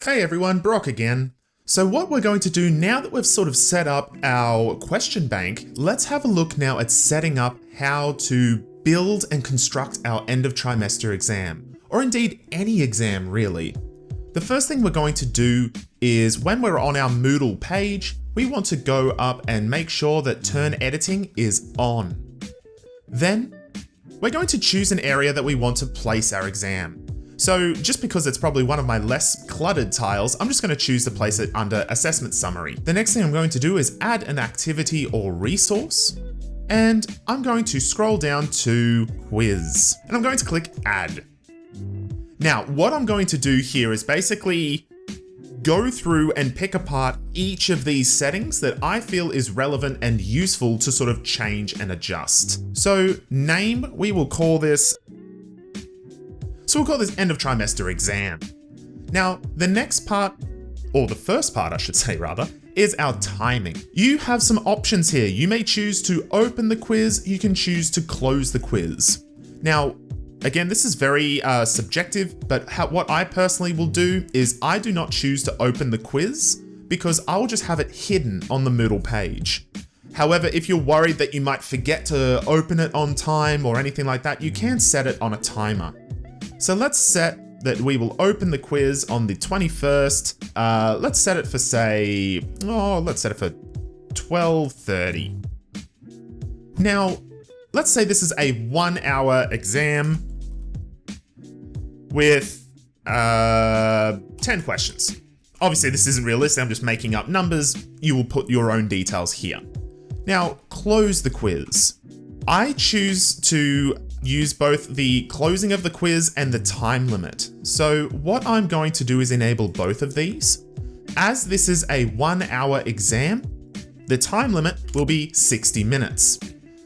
Hey everyone, Brock again. So what we're going to do now that we've sort of set up our question bank, let's have a look now at setting up how to build and construct our end of trimester exam, or indeed any exam really. The first thing we're going to do is when we're on our Moodle page, we want to go up and make sure that turn editing is on. Then we're going to choose an area that we want to place our exam. So just because it's probably one of my less cluttered tiles, I'm just going to choose to place it under assessment summary. The next thing I'm going to do is add an activity or resource, and I'm going to scroll down to quiz, and I'm going to click add. Now, what I'm going to do here is basically go through and pick apart each of these settings that I feel is relevant and useful to sort of change and adjust. So name, we will call this end of trimester exam. Now, the next part, or the first part I should say rather, is our timing. You have some options here. You may choose to open the quiz, you can choose to close the quiz. Now, again, this is very subjective, but what I personally will do is I do not choose to open the quiz because I'll just have it hidden on the Moodle page. However, if you're worried that you might forget to open it on time or anything like that, you can set it on a timer. So let's set that we will open the quiz on the 21st. Let's set it for let's set it for 12:30. Now, let's say this is a 1-hour exam with 10 questions. Obviously, this isn't realistic. I'm just making up numbers. You will put your own details here. Now, close the quiz. I choose to use both the closing of the quiz and the time limit. So what I'm going to do is enable both of these. As this is a 1-hour exam, the time limit will be 60 minutes.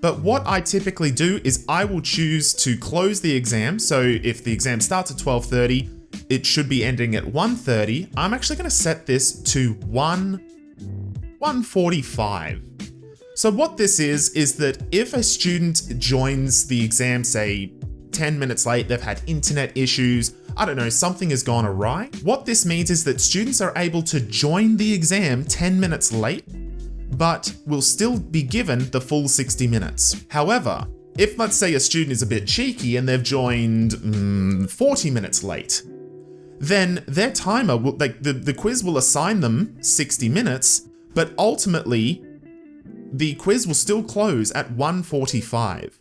But what I typically do is I will choose to close the exam. So if the exam starts at 12:30, it should be ending at 1:30. I'm actually going to set this to 1:45. So what this is that if a student joins the exam, say 10 minutes late, they've had internet issues, I don't know, something has gone awry. What this means is that students are able to join the exam 10 minutes late, but will still be given the full 60 minutes. However, if let's say a student is a bit cheeky and they've joined 40 minutes late, then their timer will, the quiz will assign them 60 minutes, but ultimately, the quiz will still close at 1:45.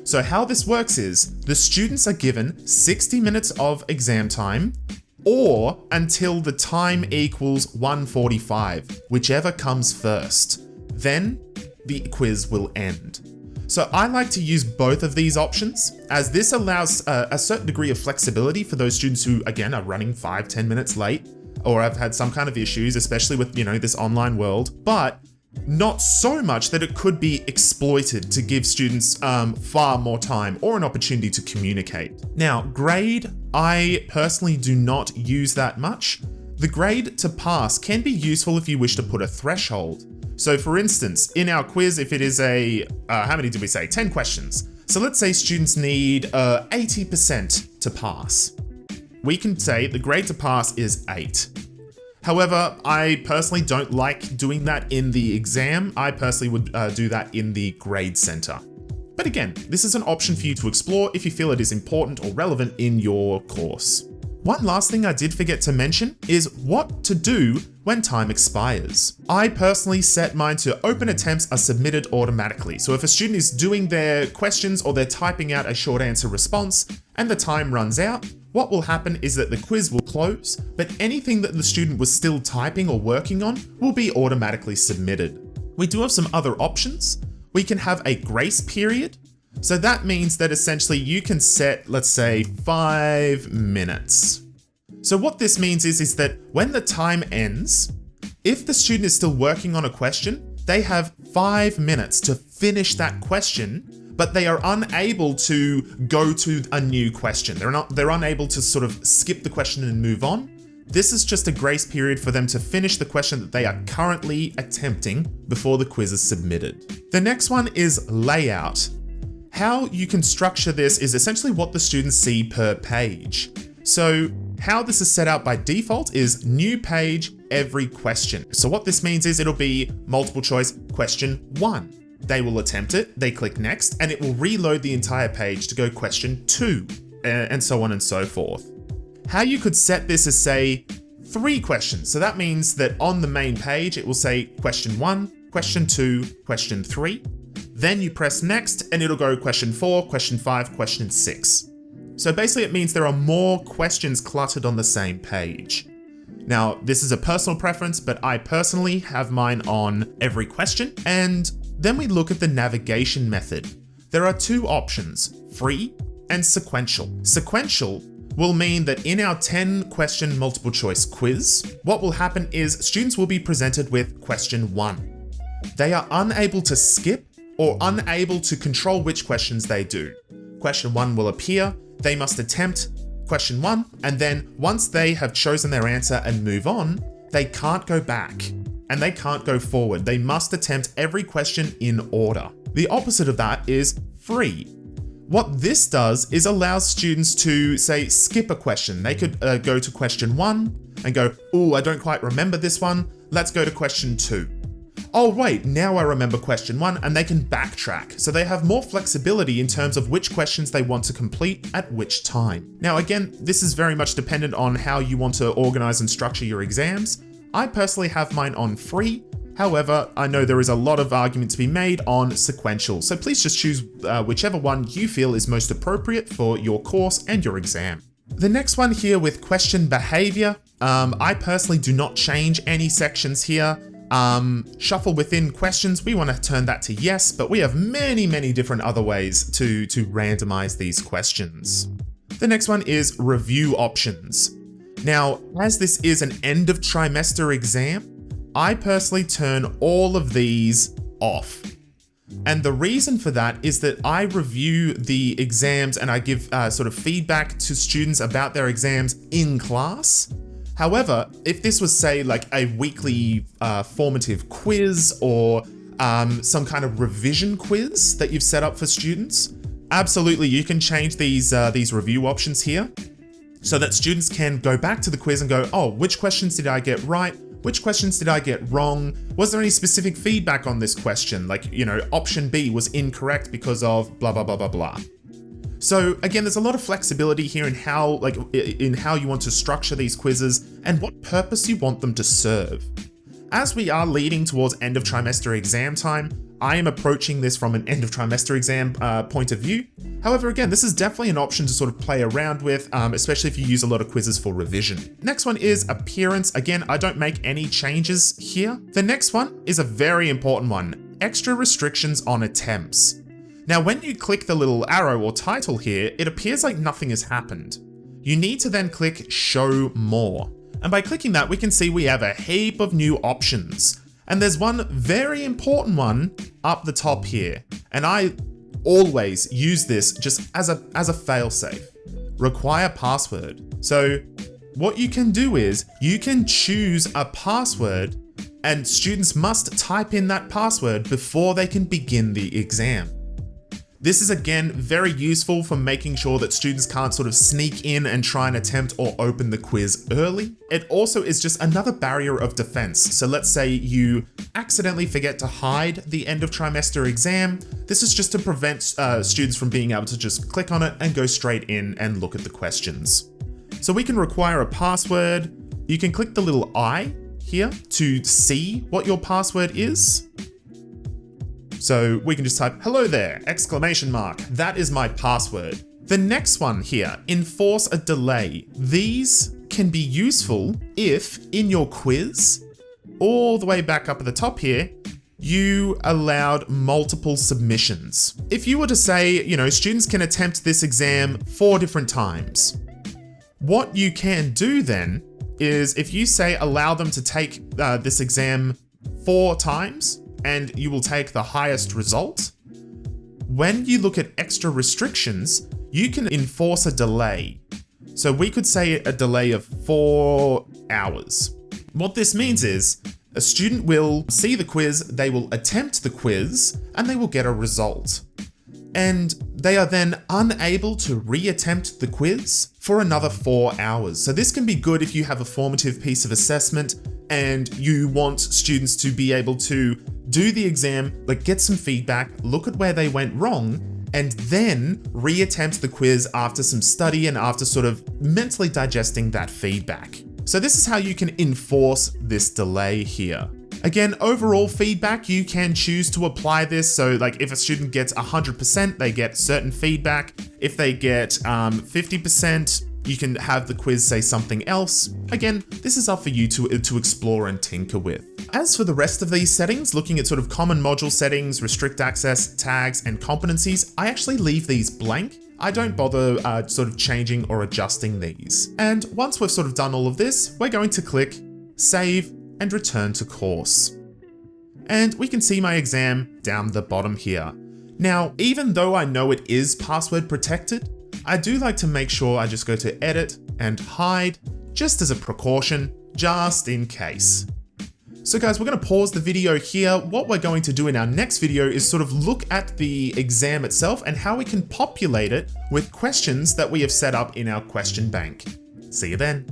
So how this works is the students are given 60 minutes of exam time or until the time equals 1:45, whichever comes first. Then the quiz will end. So I like to use both of these options as this allows a certain degree of flexibility for those students who, again, are running 5-10 minutes late or have had some kind of issues, especially with, this online world, but not so much that it could be exploited to give students far more time or an opportunity to communicate. Now, grade, I personally do not use that much. The grade to pass can be useful if you wish to put a threshold. So for instance, in our quiz, if it is how many did we say? 10 questions. So let's say students need 80% to pass. We can say the grade to pass is 8. However, I personally don't like doing that in the exam. I personally would do that in the grade center. But again, this is an option for you to explore if you feel it is important or relevant in your course. One last thing I did forget to mention is what to do when time expires. I personally set mine to open attempts are submitted automatically. So if a student is doing their questions or they're typing out a short answer response and the time runs out, what will happen is that the quiz will close, but anything that the student was still typing or working on will be automatically submitted. We do have some other options. We can have a grace period. So that means that essentially you can set, let's say, 5 minutes. So what this means is that when the time ends, if the student is still working on a question, they have 5 minutes to finish that question, but they are unable to go to a new question. They're unable to sort of skip the question and move on. This is just a grace period for them to finish the question that they are currently attempting before the quiz is submitted. The next one is layout. How you can structure this is essentially what the students see per page. So how this is set out by default is new page, every question. So what this means is it'll be multiple choice question 1. They will attempt it, they click next, and it will reload the entire page to go question 2, and so on and so forth. How you could set this is say 3 questions. So that means that on the main page, it will say question 1, question 2, question 3. Then you press next and it'll go question 4, question 5, question 6. So basically it means there are more questions cluttered on the same page. Now, this is a personal preference, but I personally have mine on every question. And then we look at the navigation method. There are 2 options, free and sequential. Sequential will mean that in our 10 question multiple choice quiz, what will happen is students will be presented with question 1. They are unable to skip or unable to control which questions they do. Question 1 will appear, they must attempt question 1, and then once they have chosen their answer and move on, they can't go back and they can't go forward. They must attempt every question in order. The opposite of that is free. What this does is allows students to, say, skip a question. They could go to question 1 and go, "Ooh, I don't quite remember this one. Let's go to question 2. Oh wait, now I remember question 1," and they can backtrack. So they have more flexibility in terms of which questions they want to complete at which time. Now again, this is very much dependent on how you want to organize and structure your exams. I personally have mine on free. However, I know there is a lot of argument to be made on sequential, so please just choose whichever one you feel is most appropriate for your course and your exam. The next one here with question behavior, I personally do not change any sections here. Shuffle within questions, we want to turn that to yes, but we have many different other ways to randomize these questions. The next one is review options. Now, as this is an end of trimester exam, I personally turn all of these off. And the reason for that is that I review the exams and I give sort of feedback to students about their exams in class. However, if this was, say, like a weekly formative quiz or some kind of revision quiz that you've set up for students, absolutely you can change these review options here so that students can go back to the quiz and go, oh, which questions did I get right? Which questions did I get wrong? Was there any specific feedback on this question? Like, you know, option B was incorrect because of blah, blah, blah, blah, blah. So again, there's a lot of flexibility here in how you want to structure these quizzes and what purpose you want them to serve. As we are leading towards end of trimester exam time, I am approaching this from an end of trimester exam point of view. However, again, this is definitely an option to sort of play around with, especially if you use a lot of quizzes for revision. Next one is appearance. Again, I don't make any changes here. The next one is a very important one, extra restrictions on attempts. Now, when you click the little arrow or title here, it appears like nothing has happened. You need to then click show more. And by clicking that, we can see we have a heap of new options. And there's one very important one up the top here. And I always use this just as a failsafe. Require password. So what you can do is you can choose a password and students must type in that password before they can begin the exam. This is again very useful for making sure that students can't sort of sneak in and try and attempt or open the quiz early. It also is just another barrier of defense. So let's say you accidentally forget to hide the end of trimester exam. This is just to prevent students from being able to just click on it and go straight in and look at the questions. So we can require a password. You can click the little I here to see what your password is. So we can just type, hello there, exclamation mark. That is my password. The next one here, enforce a delay. These can be useful if in your quiz, all the way back up at the top here, you allowed multiple submissions. If you were to say, you know, students can attempt this exam 4 different times, what you can do then is if you say allow them to take this exam 4 times, and you will take the highest result. When you look at extra restrictions, you can enforce a delay. So we could say a delay of 4 hours. What this means is a student will see the quiz, they will attempt the quiz, and they will get a result. and they are then unable to reattempt the quiz for another 4 hours. So this can be good if you have a formative piece of assessment and you want students to be able to do the exam, like get some feedback, look at where they went wrong, and then reattempt the quiz after some study and after sort of mentally digesting that feedback. So this is how you can enforce this delay here. Again, overall feedback, you can choose to apply this. So like if a student gets 100%, they get certain feedback. If they get 50%, you can have the quiz say something else. Again, this is up for you to explore and tinker with. As for the rest of these settings, looking at sort of common module settings, restrict access, tags, and competencies, I actually leave these blank. I don't bother sort of changing or adjusting these. And once we've sort of done all of this, we're going to click Save and Return to Course. And we can see my exam down the bottom here. Now, even though I know it is password protected, I do like to make sure I just go to Edit and Hide, just as a precaution, just in case. So guys, we're going to pause the video here. What we're going to do in our next video is sort of look at the exam itself and how we can populate it with questions that we have set up in our question bank. See you then.